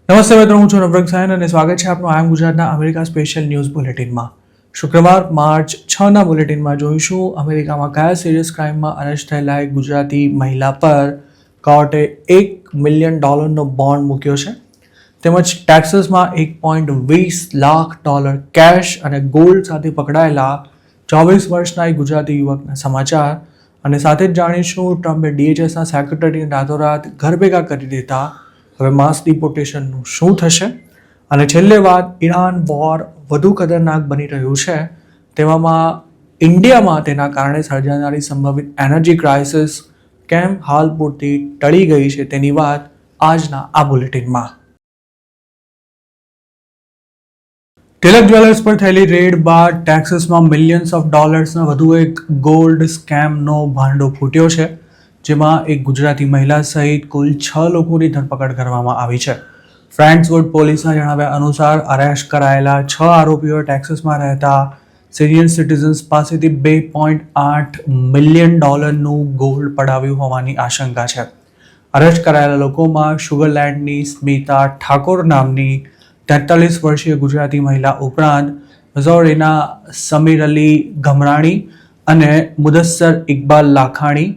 નમસ્તે મિત્રો, હું છું નવરંગ સાયન અને સ્વાગત છે આપનું આમ ગુજરાતના અમેરિકા સ્પેશિયલ ન્યૂઝ બુલેટિનમાં. શુક્રવાર માર્ચ 6ના બુલેટિનમાં જોઈશું અમેરિકામાં કયા સિરિયસ ક્રાઇમમાં અરેસ્ટ થયેલા એક ગુજરાતી મહિલા પર કોર્ટે $1 મિલિયન બોન્ડ મૂક્યો છે, તેમજ ટેક્સાસમાં $1.20 લાખ કેશ અને ગોલ્ડ સાથે પકડાયેલા 24 વર્ષના એક ગુજરાતી યુવકના સમાચાર, અને સાથે જ જાણીશું ટ્રમ્પે DHSના સેક્રેટરીને રાતોરાત ઘર ભેગા કરી દીધા, હવે માસ ડિપોર્ટેશનનું શું થશે, અને છેલ્લે વાત ઈરાન વોર વધુ ખતરનાક બની રહ્યું છે તેવામાં ઇન્ડિયામાં તેના કારણે સર્જાનારી સંભવિત એનર્જી ક્રાઇસિસ કેમ હાલ પૂરતી ટળી ગઈ છે તેની વાત આજના આ બુલેટિનમાં. તિલક જ્વેલર્સ પર થયેલી રેડ બાદ ટેક્સાસમાં મિલિયન્સ ઓફ ડોલર્સના વધુ એક ગોલ્ડ સ્કેમનો ભાંડો ફૂટ્યો છે, જેમાં એક ગુજરાતી મહિલા સહિત કુલ 6 લોકોની ધરપકડ કરવામાં આવી છે. ફ્રેન્ડ્સવુડ પોલીસના જણાવ્યા અનુસાર અરેસ્ટ કરાયેલા 6 આરોપીઓ ટેક્સાસમાં રહેતા સિરિયન સિટીઝન્સ પાસેથી $2.8 મિલિયન ગોલ્ડ પડાવ્યું હોવાની આશંકા છે. અરેસ્ટ કરાયેલા લોકોમાં શુગરલેન્ડની સ્મિતા ઠાકોર નામની 43 વર્ષીય ગુજરાતી મહિલા ઉપરાંત મિઝોરીના સમીર અલી ગમરાણી અને મુદસ્સર ઇકબાલ લાખાણી,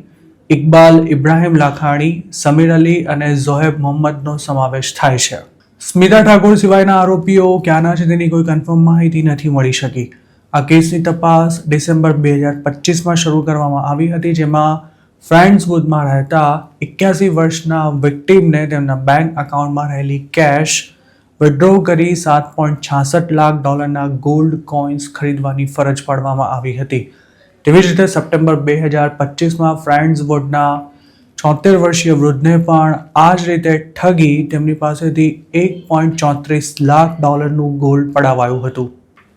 ઇકબાલ ઇબ્રાહિમ લાખાણી, સમીર અલી અને ઝોહેબ મોહમ્મદનો સમાવેશ થાય છે. સ્મિતા ઠાકોર સિવાયના આરોપીઓ ક્યાંના છે તેની કોઈ કન્ફર્મ માહિતી નથી મળી શકી. આ કેસની તપાસ ડિસેમ્બર 2025માં શરૂ કરવામાં આવી હતી, જેમાં ફ્રેન્ડ્સવુડમાં રહેતા 81 વર્ષના વિક્ટીમને તેમના બેંક એકાઉન્ટમાં રહેલી કેશ વિડ્રો કરી $7.66 લાખ ગોલ્ડ કોઇન્સ ખરીદવાની ફરજ પાડવામાં આવી હતી. તેવી જ રીતે સપ્ટેમ્બર 2025માં ફ્રેન્ડ્સવુડના 76 વર્ષીય વૃદ્ધને પણ આ જ રીતે ઠગી તેમની પાસેથી $1.34 લાખ ગોલ્ડ પડાવાયું હતું.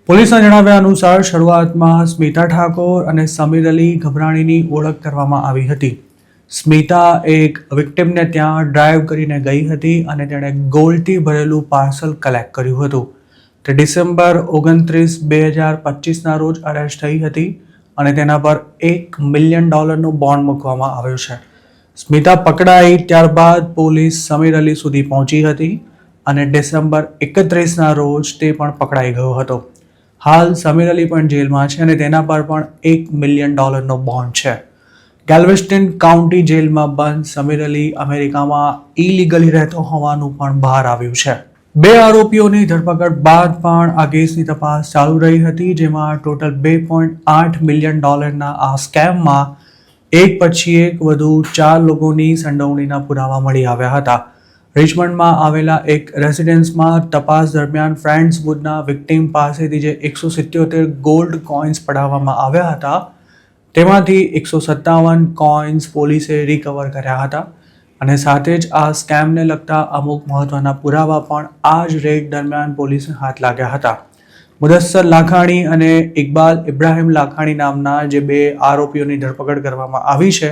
પોલીસના જણાવ્યા અનુસાર શરૂઆતમાં સ્મિતા ઠાકોર અને સમીર અલી ગભરાણીની ઓળખ કરવામાં આવી હતી. સ્મિતા એક વિક્ટિમને ત્યાં ડ્રાઈવ કરીને ગઈ હતી અને તેણે ગોલ્ડથી ભરેલું પાર્સલ કલેક્ટ કર્યું હતું. તે ડિસેમ્બર 29, 2025ના રોજ અરેસ્ટ થઈ હતી અને તેના પર $1 મિલિયન બોન્ડ મૂકવામાં આવ્યો છે. સ્મિતા પકડાઈ ત્યારબાદ પોલીસ સમીર અલી સુધી પહોંચી હતી અને ડિસેમ્બર 31ના રોજ તે પણ પકડાઈ ગયો હતો. હાલ સમીર અલી પણ જેલમાં છે અને તેના પર પણ $1 મિલિયન બોન્ડ છે. ગેલ્વેસ્ટન કાઉન્ટી જેલમાં બંધ સમીર અલી અમેરિકામાં ઇલીગલી રહેતો હોવાનું પણ બહાર આવ્યું છે. 2 આરોપીઓની ધરપકડ બાદ પણ આ કેસની તપાસ ચાલુ રહી હતી, જેમાં ટોટલ $2.8 મિલિયન આ સ્કેમમાં એક પછી એક વધુ 4 લોકોની સંડોવણીના પુરાવા મળી આવ્યા હતા. રિચમન્ડમાં આવેલા એક રેસિડેન્સમાં તપાસ દરમિયાન ફ્રેન્ડ્સવુડના વિક્ટીમ પાસેથી જે 177 ગોલ્ડ કોઇન્સ પડાવવામાં આવ્યા હતા તેમાંથી 157 કોઇન્સ પોલીસે રિકવર કર્યા હતા, અને સાથે જ આ સ્કેમને લગતા અમુક મહત્વના પુરાવા પણ આ જ રેડ દરમિયાન પોલીસે હાથ લાગ્યા હતા. મુદસ્સર લાખાણી અને ઇકબાલ ઇબ્રાહિમ લાખાણી નામના જે 2 આરોપીઓની ધરપકડ કરવામાં આવી છે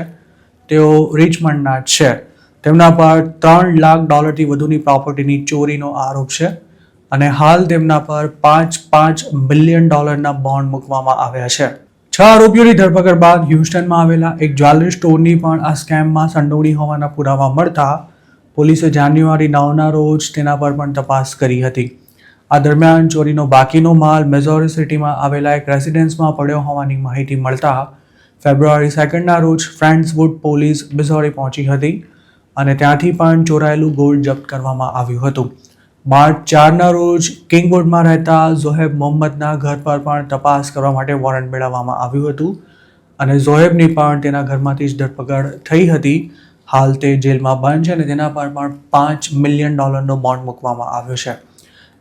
તેઓ રિચમન્ડના જ છે. તેમના પર $3 લાખથી વધુની પ્રોપર્ટીની ચોરીનો આરોપ છે અને હાલ તેમના પર $5 મિલિયન બોન્ડ મૂકવામાં આવ્યા છે. 6 આરોપીઓની ધરપકડ બાદ હ્યુસ્ટનમાં આવેલા એક જ્વેલરી સ્ટોરની પણ આ સ્કેમમાં સંડોવણી હોવાના પુરાવા મળતા પોલીસે જાન્યુઆરી 9ના રોજ તેના પર પણ તપાસ કરી હતી. આ દરમિયાન ચોરીનો બાકીનો માલ મિઝોરી સિટીમાં આવેલા એક રેસિડેન્સમાં પડ્યો હોવાની માહિતી મળતા ફેબ્રુઆરી 2ના રોજ ફ્રેન્ડ્સવુડ પોલીસ મિઝોરી પહોંચી હતી અને ત્યાંથી પણ ચોરાયેલું ગોલ્ડ જપ્ત કરવામાં આવ્યું હતું. માર્ચ 4ના રોજ કિંગવુડમાં રહેતા ઝોહેબ મોહમ્મદના ઘર પર પણ તપાસ કરવા માટે વોરંટ મેળવવામાં આવ્યું હતું અને ઝોહેબની પણ તેના ઘરમાંથી જ ધરપકડ થઈ હતી. હાલ તે જેલમાં બંધ છે અને તેના પર પણ $5 મિલિયન બોન્ડ મૂકવામાં આવ્યો છે.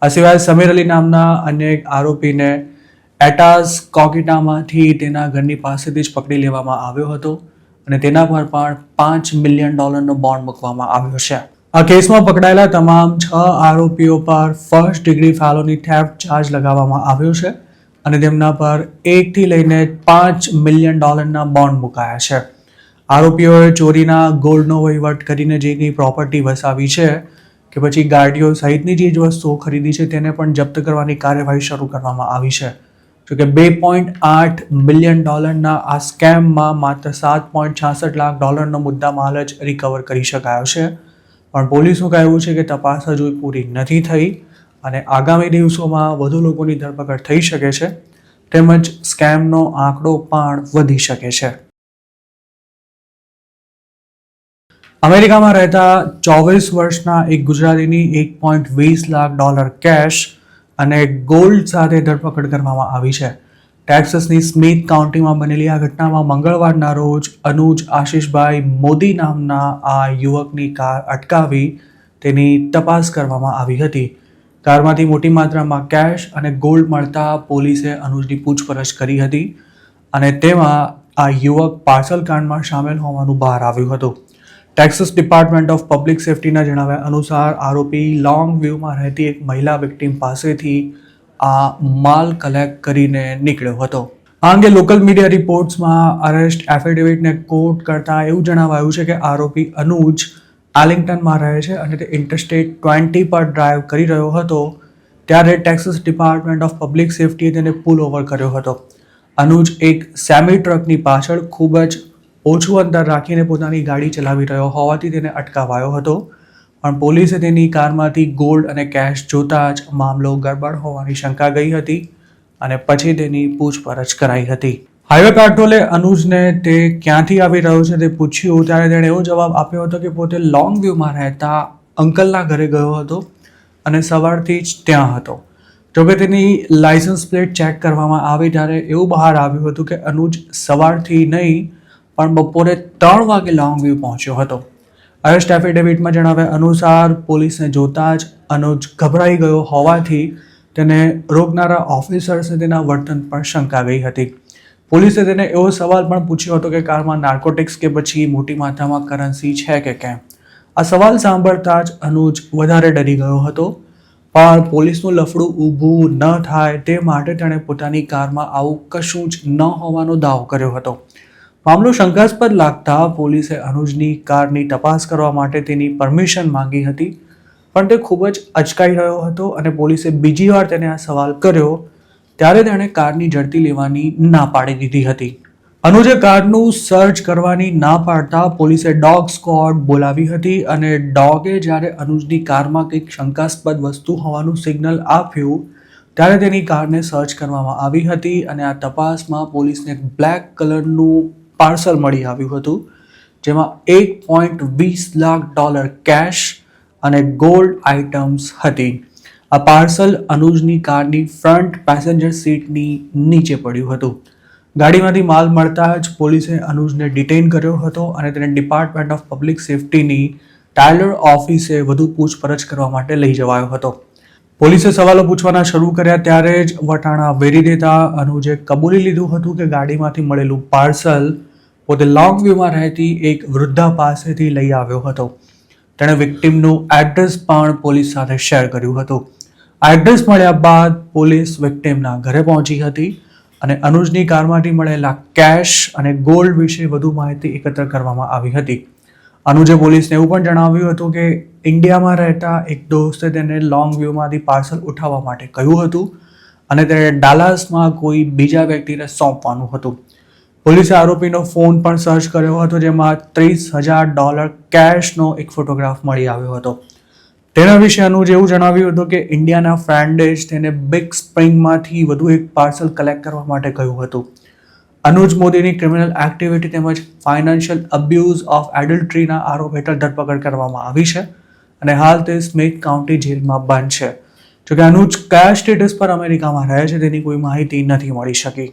આ સિવાય સમીર અલી નામના અન્ય એક આરોપીને એટાઝ કોકિટામાંથી તેના ઘરની પાસેથી જ પકડી લેવામાં આવ્યો હતો અને તેના પર પણ $5 મિલિયન બોન્ડ મૂકવામાં આવ્યો છે. આ કેસમાં પકડાયેલા તમામ 6 આરોપીઓ પર ફર્સ્ટ ડિગ્રી ફેલોની થેફ્ટ ચાર્જ લગાવવામાં આવ્યો છે અને તેમના પર 1 થી લઈને $5 મિલિયન બોન્ડ મુકાયા છે. આરોપીઓએ ચોરીના ગોલ્ડનો વહીવટ કરીને જે કંઈ પ્રોપર્ટી વસાવી છે કે પછી ગાડીઓ સહિતની ચીજ વસ્તુઓ ખરીદી છે તેને પણ જપ્ત કરવાની કાર્યવાહી શરૂ કરવામાં આવી છે. જોકે $2.8 મિલિયન આ સ્કેમમાં માત્ર $7.66 લાખ મુદ્દામાલ જ રિકવર કરી શકાયો છે. પણ પોલીસનું કહેવું છે કે તપાસ હજુ પૂરી નથી થઈ અને આગામી દિવસોમાં વધુ લોકોની ધરપકડ થઈ શકે છે તેમજ સ્કેમનો આંકડો પણ વધી શકે છે. અમેરિકામાં રહેતા 24 વર્ષના એક ગુજરાતીની $1.20 લાખ કેશ અને ગોલ્ડ સાથે ધરપકડ કરવામાં આવી છે. ટેક્સાસની સ્મિથ કાઉન્ટીમાં બનેલી આ ઘટનામાં મંગળવારના રોજ અનુજ આશીષભાઈ મોદી નામના આ યુવકની કાર અટકાવી તેની તપાસ કરવામાં આવી હતી. કારમાંથી મોટી માત્રામાં કેશ અને ગોલ્ડ મળતા પોલીસે અનુજની પૂછપરછ કરી હતી અને તેમાં આ યુવક પાર્સલ કાંડમાં સામેલ હોવાનું બહાર આવ્યું હતું. ટેક્સાસ ડિપાર્ટમેન્ટ ઓફ પબ્લિક સેફ્ટીના જણાવ્યા અનુસાર આરોપી લોંગ વ્યૂમાં રહેતી એક મહિલા વિક્ટીમ પાસેથી આ માલ કલેક્ટ કરીને નીકળ્યો હતો. આ અંગે લોકલ મીડિયા રિપોર્ટ્સમાં અરેસ્ટ એફિડેવિટને કોટ કરતા એવું જણાવાયું છે કે આરોપી અનુજ આર્લિંગ્ટનમાં રહે છે અને તે ઇન્ટરસ્ટેટ 20 પર ડ્રાઈવ કરી રહ્યો હતો ત્યારે ટેક્સાસ ડિપાર્ટમેન્ટ ઓફ પબ્લિક સેફ્ટીએ તેને પુલ ઓવર કર્યો હતો. અનુજ એક સેમી ટ્રકની પાછળ ખૂબ જ ઓછું અંતર રાખીને પોતાની ગાડી ચલાવી રહ્યો હોવાથી તેને અટકાવાયો હતો પણ પોલીસે તેની કારમાંથી ગોલ્ડ અને કેશ જોતા જ મામલો ગડબડ હોવાની શંકા ગઈ હતી અને પછી તેની પૂછપરછ કરાઈ હતી. હાઈવે પેટ્રોલે અનુજને તે ક્યાંથી આવી રહ્યો છે તે પૂછ્યું ત્યારે તેણે એવો જવાબ આપ્યો હતો કે પોતે લોંગ વ્યૂમાં રહેતા અંકલના ઘરે ગયો હતો અને સવારથી જ ત્યાં હતો. જોકે તેની લાયસન્સ પ્લેટ ચેક કરવામાં આવી ત્યારે એવું બહાર આવ્યું હતું કે અનુજ સવારથી નહીં પણ બપોરે 3 વાગે લોંગ વ્યૂ પહોંચ્યો હતો. અરેસ્ટ એફિડેવિટમાં જણાવ્યા અનુસાર પોલીસને જોતા જ અનુજ ગભરાઈ ગયો હોવાથી તેને રોકનારા ઓફિસર્સને તેના વર્તન પર શંકા ગઈ હતી. પોલીસે તેને એવો સવાલ પણ પૂછ્યો હતો કે કારમાં નાર્કોટિક્સ કે પછી મોટી માત્રામાં કરન્સી છે કે કેમ. આ સવાલ સાંભળતા જ અનુજ વધારે ડરી ગયો હતો પણ પોલીસનું લફડું ઊભું ન થાય તે માટે તેણે પોતાની કારમાં આવું કશું જ ન હોવાનો દાવો કર્યો હતો. મામલો શંકાસ્પદ લાગતા પોલીસે અનુજની કારની તપાસ કરવા માટે તેની પરમિશન માંગી હતી પણ તે ખૂબ જ અચકાઈ રહ્યો હતો અને પોલીસે બીજી વાર તેને આ સવાલ કર્યો ત્યારે તેણે કારની ઝડપી લેવાની ના પાડી દીધી હતી. અનુજે કારનું સર્ચ કરવાની ના પાડતા પોલીસે ડોગ સ્ક્વોડ બોલાવી હતી અને ડોગે જ્યારે અનુજની કારમાં કંઈક શંકાસ્પદ વસ્તુ હોવાનું સિગ્નલ આપ્યું ત્યારે તેની કારને સર્ચ કરવામાં આવી હતી અને આ તપાસમાં પોલીસને એક બ્લેક કલરનું પાર્સલ મળી આવ્યું હતું જેમાં $1.20 લાખ કેશ અને ગોલ્ડ આઇટમ્સ હતી. આ પાર્સલ અનુજની કારની ફ્રન્ટ પેસેન્જર સીટની નીચે પડ્યું હતું. ગાડીમાંથી માલ મળતા જ પોલીસે અનુજને ડિટેઇન કર્યો હતો અને તેને ડિપાર્ટમેન્ટ ઓફ પબ્લિક સેફ્ટીની ટાયલર ઓફિસે વધુ પૂછપરછ કરવા માટે લઈ જવાયો હતો. પોલીસે સવાલો પૂછવાના શરૂ કર્યા ત્યારે જ વટાણા વેરી દેતા અનુજે કબૂલી લીધું હતું કે ગાડીમાંથી મળેલું પાર્સલ પોતે લોંગ વ્યૂમાં રહેતી એક વૃદ્ધા પાસેથી લઈ આવ્યો હતો. તેણે વિક્ટિમનું એડ્રેસ પણ પોલીસ સાથે શેર કર્યું હતું. આ એડ્રેસ મળ્યા બાદ પોલીસ વિક્ટિમના ઘરે પહોંચી હતી અને અનુજની કારમાંથી મળેલા કેશ અને ગોલ્ડ વિશે વધુ માહિતી એકત્ર કરવામાં આવી હતી. અનુજે પોલીસને એવું પણ જણાવ્યું હતું કે ઇન્ડિયામાં રહેતા એક દોસ્તે તેને લોંગ વ્યૂમાંથી પાર્સલ ઉઠાવવા માટે કહ્યું હતું અને તેણે ડાલાસમાં કોઈ બીજા વ્યક્તિને સોંપવાનું હતું. પોલીસે આરોપીનો ફોન પણ સર્ચ કર્યો હતો જેમાં $30,000 કેશનો એક ફોટોગ્રાફ મળી આવ્યો હતો. તેના વિશે અનુજ એવું જણાવ્યું હતું કે ઇન્ડિયાના ફ્રેન્ડે જ તેને બિગ સ્પ્રિંગમાંથી વધુ એક પાર્સલ કલેક્ટ કરવા માટે કહ્યું હતું. અનુજ મોદીની ક્રિમિનલ એક્ટિવિટી તેમજ ફાઇનાન્શિયલ અબ્યુઝ ઓફ એડલ્ટરીના આરોપ હેઠળ ધરપકડ કરવામાં આવી છે અને હાલ તે સ્મિથ કાઉન્ટી જેલમાં બંધ છે. જોકે અનુજ કયા સ્ટેટસ પર અમેરિકામાં રહે છે તેની કોઈ માહિતી નથી મળી શકી.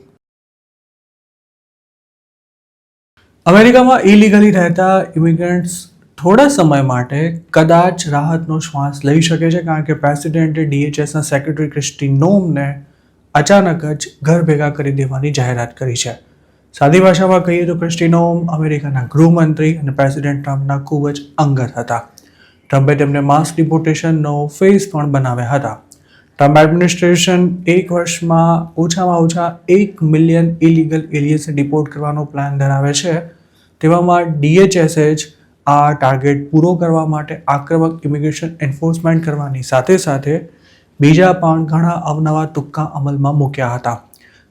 અમેરિકામાં ઇલીગલી રહેતા ઇમિગ્રન્ટ્સ થોડા સમય માટે કદાચ રાહતનો શ્વાસ લઈ શકે છે કારણ કે પ્રેસિડેન્ટે DHSના સેક્રેટરી ક્રિસ્ટી નોમને અચાનક જ ઘર ભેગા કરી દેવાની જાહેરાત કરી છે. સાદી ભાષામાં કહીએ તો ક્રિસ્ટી નોમ અમેરિકાના ગૃહમંત્રી અને પ્રેસિડેન્ટ ટ્રમ્પના ખૂબ જ અંગત હતા. ટ્રમ્પે તેમને માસ ડિપોર્ટેશનનો ફેસ પણ બનાવ્યા હતા. ટ્રમ્પ એડમિનિસ્ટ્રેશન એક વર્ષમાં ઓછામાં ઓછા 1 મિલિયન ઇલીગલ એલિયન્સને ડિપોર્ટ કરવાનો પ્લાન ધરાવે છે. તેવામાં DHS જ આ ટાર્ગેટ પૂરો કરવા માટે આક્રમક ઇમિગ્રેશન એન્ફોર્સમેન્ટ કરવાની સાથે સાથે બીજા પણ ઘણા અવનવા તુક્કા અમલમાં મૂક્યા હતા.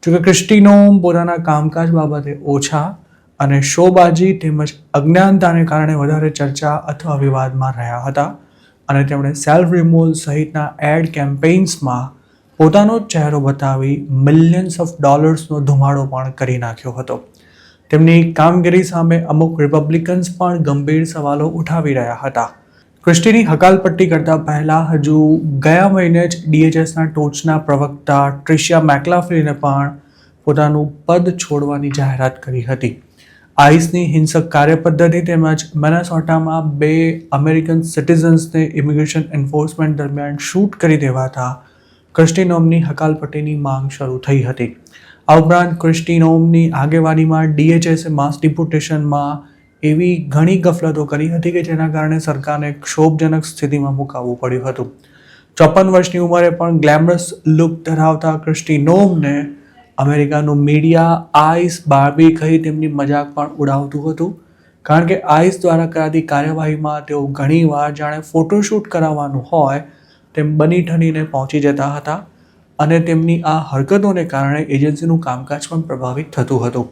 જોકે ક્રિસ્ટી નોમ પોતાના કામકાજ બાબતે ઓછા અને શોબાજી તેમજ અજ્ઞાનતાને કારણે વધારે ચર્ચા અથવા વિવાદમાં રહ્યા હતા અને તેમણે સેલ્ફ રિમૂવલ સહિતના એડ કેમ્પેઇન્સમાં પોતાનો ચહેરો બતાવી મિલિયન્સ ઓફ ડોલર્સનો ધુમાડો પણ કરી નાખ્યો હતો. તેમની કામગીરી સામે અમુક રિપબ્લિકન્સ પણ ગંભીર સવાલો ઉઠાવી રહ્યા હતા. ક્રિસ્ટીની હકાલપટ્ટી કરતા પહેલા હજુ ગયા મહિને જ DHSના ટોચના પ્રવક્તા ટ્રિશિયા મેકલાફ્લિને પણ પોતાનું પદ છોડવાની જાહેરાત કરી હતી. આઈસની હિંસક કાર્યપદ્ધતિ તેમજ મિનેસોટામાં 2 અમેરિકન સિટીઝન્સને ઇમિગ્રેશન એન્ફોર્સમેન્ટ દરમિયાન શૂટ કરી દેવાતા ક્રિસ્ટી નોમની હકાલપટ્ટીની માંગ શરૂ થઈ હતી. આ ઉપરાંત ક્રિસ્ટી નોમની આગેવાનીમાં DHSએ માસ ડિપોર્ટેશનમાં એવી ઘણી ગફલતો કરી હતી કે જેના કારણે સરકારને ક્ષોભજનક સ્થિતિમાં મુકાવવું પડ્યું હતું. 54 વર્ષની ઉંમરે પણ ગ્લેમરસ લુક ધરાવતા ક્રિસ્ટી નોમને અમેરિકાનું મીડિયા આઈસ બાર્બી કહી તેમની મજાક પણ ઉડાવતું હતું, કારણ કે આઈસ દ્વારા કરાતી કાર્યવાહીમાં તેઓ ઘણીવાર જાણે ફોટોશૂટ કરાવવાનું હોય તેમ બની ઠનીને પહોંચી જતા હતા અને તેમની આ હરકતોને કારણે એજન્સીનું કામકાજ પણ પ્રભાવિત થતું હતું.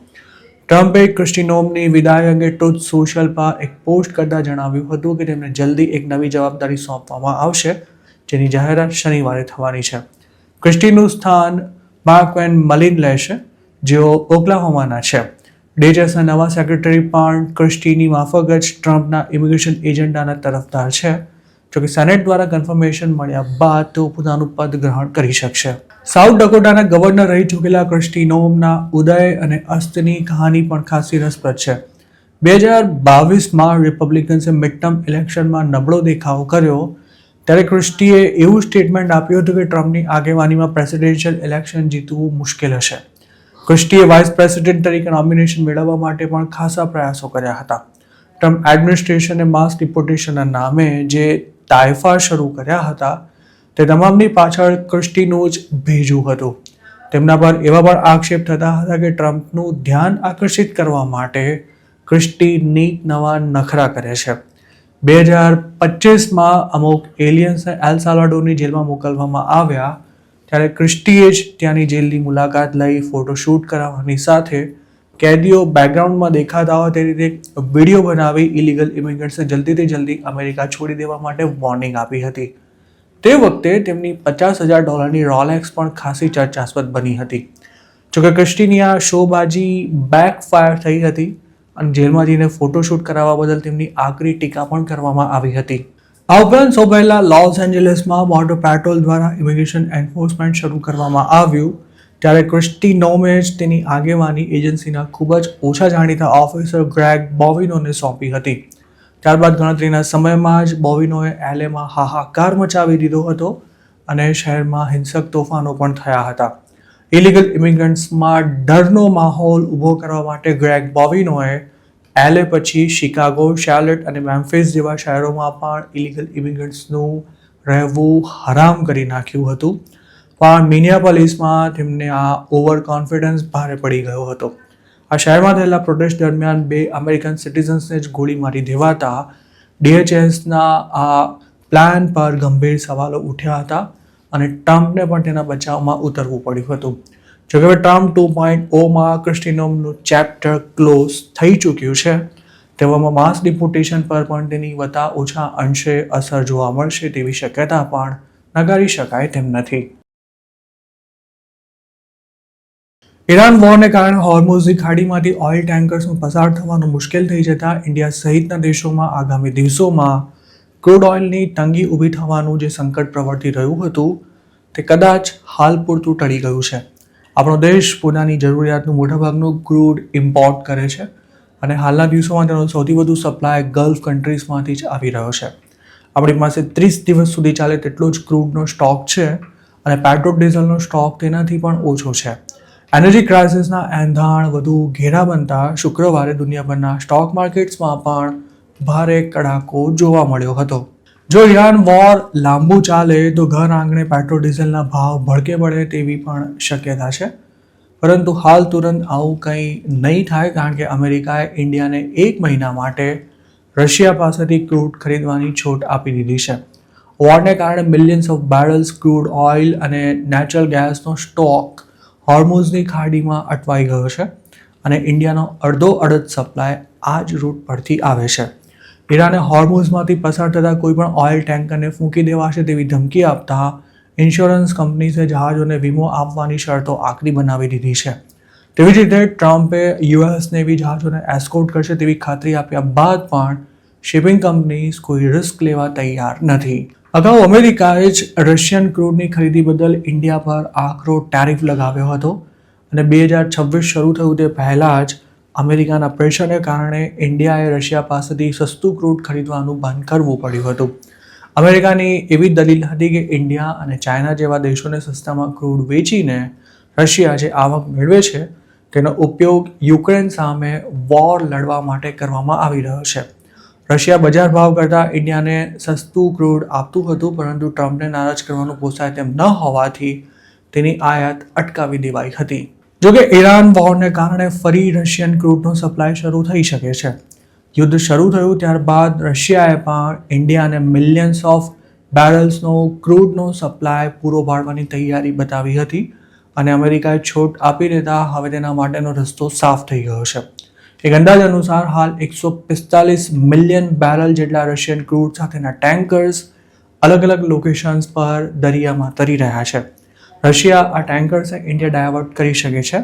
ટ્રમ્પે ક્રિસ્ટી નોમની વિદાય અંગે ટ્રુથ સોશિયલ પર એક પોસ્ટ કરતાં જણાવ્યું હતું કે તેમને જલ્દી એક નવી જવાબદારી સોંપવામાં આવશે, જેની જાહેરાત શનિવારે થવાની છે. ક્રિસ્ટીનું સ્થાન માર્કવેન મલિન લેશે, જેઓ ઓક્લાહોમાના છે. DHSના નવા સેક્રેટરી પણ ક્રિસ્ટીની માફક જ ટ્રમ્પના ઇમિગ્રેશન એજન્ડાના તરફદાર છે. જોકે સેનેટ દ્વારા કન્ફર્મેશન મળ્યા બાદ તેઓ પોતાનું પદ ગ્રહણ કરી શકશે. સાઉથ ડકોટાના ગવર્નર રહી ચૂકેલા ક્રિસ્ટી નોમના ઉદય અને અસ્તની કહાની પણ ખાસી રસપ્રદ છે. 2022માં રિપબ્લિકન્સે મિડટર્મ ઇલેક્શનમાં નબળો દેખાવ કર્યો ત્યારે ક્રિસ્ટીએ એવું સ્ટેટમેન્ટ આપ્યું હતું કે ટ્રમ્પની આગેવાનીમાં પ્રેસિડેન્શિયલ ઇલેક્શન જીતવું મુશ્કેલ હશે. ક્રિસ્ટીએ વાઇસ પ્રેસિડેન્ટ તરીકે નોમિનેશન મેળવવા માટે પણ ખાસા પ્રયાસો કર્યા હતા. ટ્રમ્પ એડમિનિસ્ટ્રેશને માસ ડિપોર્ટેશનના નામે જે તાયફા શરૂ કર્યા હતા તે તમામની પાછળ ક્રિસ્ટીનું જ ભેજું હતું. તેમના પર એવા પણ આક્ષેપ થતા હતા કે ટ્રમ્પનું ધ્યાન આકર્ષિત કરવા માટે ક્રિસ્ટી નીક નવા નખરા કરે છે. 2025માં અમુક એલિયન્સને એલ સાલ્વાડોરની જેલમાં મોકલવામાં આવ્યા ત્યારે ક્રિસ્ટીએ જ ત્યાંની જેલની મુલાકાત લઈ ફોટોશૂટ કરાવવાની સાથે કેદીઓ બેકગ્રાઉન્ડમાં દેખાતા હોય તે રીતે વિડીયો બનાવી ઇલીગલ ઇમિગ્રન્ટ્સને જલ્દીથી જલ્દી અમેરિકા છોડી દેવા માટે વોર્નિંગ આપી હતી. તે વખતે તેમની $50,000ની રોલેક્સ પણ ખાસી ચર્ચાસ્પદ બની હતી. જોકે ક્રિસ્ટીની આ શોબાજી બેકફાયર થઈ હતી અને જેલમાં જઈને ફોટોશૂટ કરાવવા બદલ તેમની આકરી ટીકા પણ કરવામાં આવી હતી. આ ઉપરાંત સૌ પહેલા લોસ એન્જલસમાં બોર્ડર પેટ્રોલ દ્વારા ઇમિગ્રેશન એન્ફોર્સમેન્ટ શરૂ કરવામાં આવ્યું ત્યારે ક્રિસ્ટી નોમે જ તેની આગેવાની એજન્સીના ખૂબ જ ઓછા જાણીતા ઓફિસર ગ્રેગ બોવિનોને સોંપી હતી. ત્યારબાદ ગણતરીના સમયમાં જ બોવિનોએ LAમાં હાહાકાર મચાવી દીધો હતો અને શહેરમાં હિંસક તોફાનો પણ થયા હતા. ઇલીગલ ઇમિગ્રન્ટ્સમાં ડરનો માહોલ ઊભો કરવા માટે ગ્રેગ બોવિનોએ LA પછી શિકાગો, શાર્લેટ અને મેમ્ફિસ જેવા શહેરોમાં પણ ઇલીગલ ઇમિગ્રન્ટ્સનું રહેવું હરામ કરી નાખ્યું હતું. પણ મિનિયાપોલિસમાં તેમને આ ઓવર કોન્ફિડન્સ ભારે પડી ગયો હતો. આ શહેરમાં થયેલા પ્રોટેસ્ટ દરમિયાન 2 અમેરિકન સિટીઝન્સને જ ગોળી મારી દેવાતા DHSના આ પ્લાન પર ગંભીર સવાલો ઉઠ્યા હતા અને ટ્રમ્પને પણ તેના બચાવમાં ઉતરવું પડ્યું હતું. જોકે હવે ટ્રમ્પ 2.0માં ક્રિસ્ટી નોમનું ચેપ્ટર ક્લોઝ થઈ ચૂક્યું છે. તેવામાં માસ ડિપોર્ટેશન પર પણ તેની વત્તા ઓછા અંશે અસર જોવા મળશે તેવી શક્યતા પણ નકારી શકાય તેમ નથી. ઈરાન વોરને કારણે હોર્મુઝની ખાડીમાંથી ઓઇલ ટેન્કર્સનું પસાર થવાનું મુશ્કેલ થઈ જતા ઇન્ડિયા સહિતના દેશોમાં આગામી દિવસોમાં ક્રૂડ ઓઇલની તંગી ઊભી થવાનું જે સંકટ પ્રવર્તી રહ્યું હતું તે કદાચ હાલ પૂરતું ટળી ગયું છે. આપણો દેશ પોતાની જરૂરિયાતનું મોટાભાગનું ક્રૂડ ઇમ્પોર્ટ કરે છે અને હાલના દિવસોમાં તેનો સૌથી વધુ સપ્લાય ગલ્ફ કન્ટ્રીઝમાંથી જ આવી રહ્યો છે. આપણી પાસે 30 દિવસ સુધી ચાલે તેટલો જ ક્રૂડનો સ્ટોક છે અને પેટ્રોલ ડીઝલનો સ્ટોક તેનાથી પણ ઓછો છે. એનર્જી ક્રાઇસિસના એંધાણ વધુ ઘેરા બનતા શુક્રવારે દુનિયાભરના સ્ટોક માર્કેટ્સમાં પણ ભારે કડાકો જોવા મળ્યો હતો. જો ઈરાન વોર લાંબુ ચાલે તો ઘર આંગણે પેટ્રોલ ડીઝલના ભાવ ભડકે પડે તેવી પણ શક્યતા છે. પરંતુ હાલ તુરંત આવું કંઈ નહીં થાય કારણ કે અમેરિકાએ ઇન્ડિયાને 1 મહિના માટે રશિયા પાસેથી ક્રૂડ ખરીદવાની છૂટ આપી દીધી છે. વોરને કારણે મિલિયન્સ ઓફ બેરલ્સ ક્રૂડ ઓઇલ અને નેચરલ ગેસનો સ્ટોક હોર્મુઝની ખાડીમાં અટવાઈ ગયો છે અને ઇન્ડિયાનો અડધ સપ્લાય આ જ રૂટ પરથી આવે છે. ઈરાને હોર્મુઝમાંથી પસાર થતા કોઈ પણ ઓઇલ ટેન્કરને ફૂંકી દેવાશે તેવી ધમકી આપતા ઇન્સ્યોરન્સ કંપનીઝે જહાજોને વીમો આપવાની શરતો આકરી બનાવી દીધી છે. તેવી જ રીતે ટ્રમ્પે યુએસ નેવી જહાજોને એસ્કોર્ટ કરશે તેવી ખાતરી આપ્યા બાદ પણ શિપિંગ કંપનીઝ કોઈ રિસ્ક લેવા તૈયાર નથી. અગાઉ અમેરિકાએ જ રશિયન ક્રૂડની ખરીદી બદલ ઇન્ડિયા પર આકરો ટેરિફ લગાવ્યો હતો અને 2026 શરૂ થયું તે પહેલાં જ અમેરિકાના પ્રેશરને કારણે ઇન્ડિયાએ રશિયા પાસેથી સસ્તું ક્રૂડ ખરીદવાનું બંધ કરવું પડ્યું હતું. અમેરિકાની એવી દલીલ હતી કે ઇન્ડિયા અને ચાઇના જેવા દેશોને સસ્તામાં ક્રૂડ વેચીને રશિયા જે આવક મેળવે છે તેનો ઉપયોગ યુક્રેન સામે વોર લડવા માટે કરવામાં આવી રહ્યો છે. રશિયા બજાર ભાવ કરતાં ઇન્ડિયાને સસ્તું ક્રૂડ આપતું હતું, પરંતુ ટ્રમ્પને નારાજ કરવાનું પોસાય તેમ ન હોવાથી તેની આયાત અટકાવી દેવાઈ હતી. જોકે ઈરાન વોરને કારણે ફરી રશિયન ક્રૂડનો સપ્લાય શરૂ થઈ શકે છે. યુદ્ધ શરૂ થયું ત્યારબાદ રશિયાએ પણ ઇન્ડિયાને મિલિયન્સ ઓફ બેરલ્સનો ક્રૂડનો સપ્લાય પૂરો પાડવાની તૈયારી બતાવી હતી અને અમેરિકાએ છૂટ આપી દેતા હવે તેના માટેનો રસ્તો સાફ થઈ ગયો છે. એક અંદાજ અનુસાર હાલ 145 મિલિયન બેરલ જેટલા રશિયન ક્રૂડ સાથેના ટેન્કર્સ અલગ અલગ લોકેશન્સ પર દરિયામાં તરી રહ્યા છે. રશિયા આ ટેન્કર્સને ઇન્ડિયા ડાયવર્ટ કરી શકે છે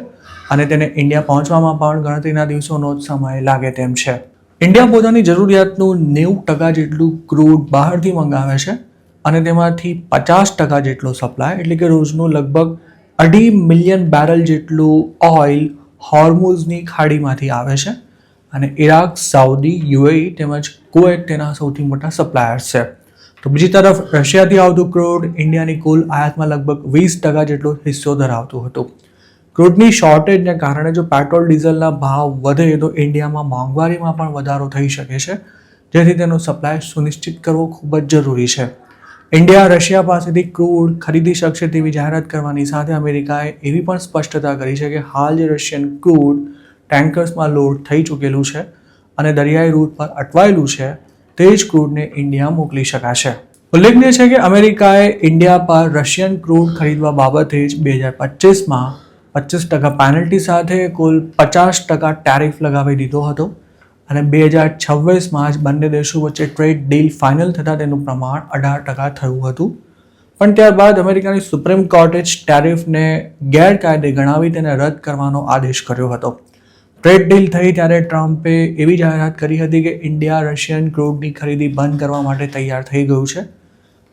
અને તેને ઇન્ડિયા પહોંચવામાં પણ ગણતરીના દિવસોનો જ સમય લાગે તેમ છે. ઇન્ડિયા પોતાની જરૂરિયાતનું 90% જેટલું ક્રૂડ બહારથી મંગાવે છે અને તેમાંથી 50% જેટલો સપ્લાય એટલે કે રોજનું લગભગ 2.5 મિલિયન બેરલ જેટલું ઓઇલ હોર્મુઝની ખાડીમાંથી આવે છે અને ઇરાક, સાઉદી, યુએઈ તેમજ કુવૈત તેના સૌથી મોટા સપ્લાયર્સ છે. તો બીજી તરફ રશિયાથી આવતું ક્રૂડ ઇન્ડિયાની કુલ આયાતમાં લગભગ 20% જેટલો હિસ્સો ધરાવતું હતું. ક્રૂડની શોર્ટેજને કારણે જો પેટ્રોલ ડીઝલના ભાવ વધે તો ઇન્ડિયામાં મોંઘવારીમાં પણ વધારો થઈ શકે છે, જેથી તેનો સપ્લાય સુનિશ્ચિત કરવો ખૂબ જ જરૂરી છે. ઇન્ડિયા રશિયા પાસેથી ક્રૂડ ખરીદી શકશે તેવી જાહેરાત કરવાની સાથે અમેરિકાએ એવી પણ સ્પષ્ટતા કરી છે કે હાલ જે રશિયન ક્રૂડ ટેન્કર્સમાં લોડ થઈ ચૂકેલું છે અને દરિયાઈ રૂટ પર અટવાયેલું છે તે જ ક્રૂડને ઇન્ડિયા મોકલી શકાશે. ઉલ્લેખનીય છે કે અમેરિકાએ ઇન્ડિયા પર રશિયન ક્રૂડ ખરીદવા બાબતે જ 2025માં 25% પેનલ્ટી સાથે કુલ 50% ટેરિફ લગાવી દીધો હતો અને 2026માં જ બંને દેશો વચ્ચે ટ્રેડ ડીલ ફાઇનલ થતાં તેનું પ્રમાણ 18% થયું હતું. પણ ત્યારબાદ અમેરિકાની સુપ્રીમ કોર્ટે જ ટેરિફને ગેરકાયદે ગણાવી તેને રદ કરવાનો આદેશ કર્યો હતો. ટ્રેડ ડીલ થઈ ત્યારે ટ્રમ્પે એવી જાહેરાત કરી હતી કે ઇન્ડિયા રશિયન ક્રૂડની ખરીદી બંધ કરવા માટે તૈયાર થઈ ગયું છે,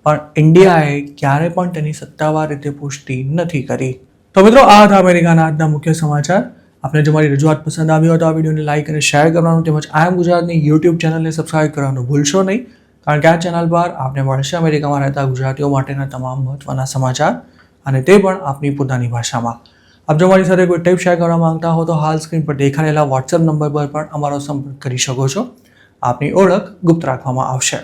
પણ ઇન્ડિયાએ ક્યારે પણ તેની સત્તાવાર રીતે પુષ્ટિ નથી કરી. તો મિત્રો, આ હતા અમેરિકાના આજના મુખ્ય સમાચાર. આપને જો મારી રજૂઆત પસંદ આવી હોય તો આ વિડીયોને લાઇક અને શેર કરવાનું તેમજ આઈ એમ ગુજરાતની યુટ્યુબ ચેનલને સબસ્ક્રાઇબ કરવાનું ભૂલશો નહીં, કારણ કે આ ચેનલ પર આપને મળશે અમેરિકામાં રહેતા ગુજરાતીઓ માટેના તમામ મહત્ત્વના સમાચાર અને તે પણ આપની પોતાની ભાષામાં. આપ જો મારી સાથે કોઈ ટિપ શેર કરવા માંગતા હો તો હાલ સ્ક્રીન પર દેખાડેલા વોટ્સએપ નંબર પર પણ અમારો સંપર્ક કરી શકો છો. આપની ઓળખ ગુપ્ત રાખવામાં આવશે.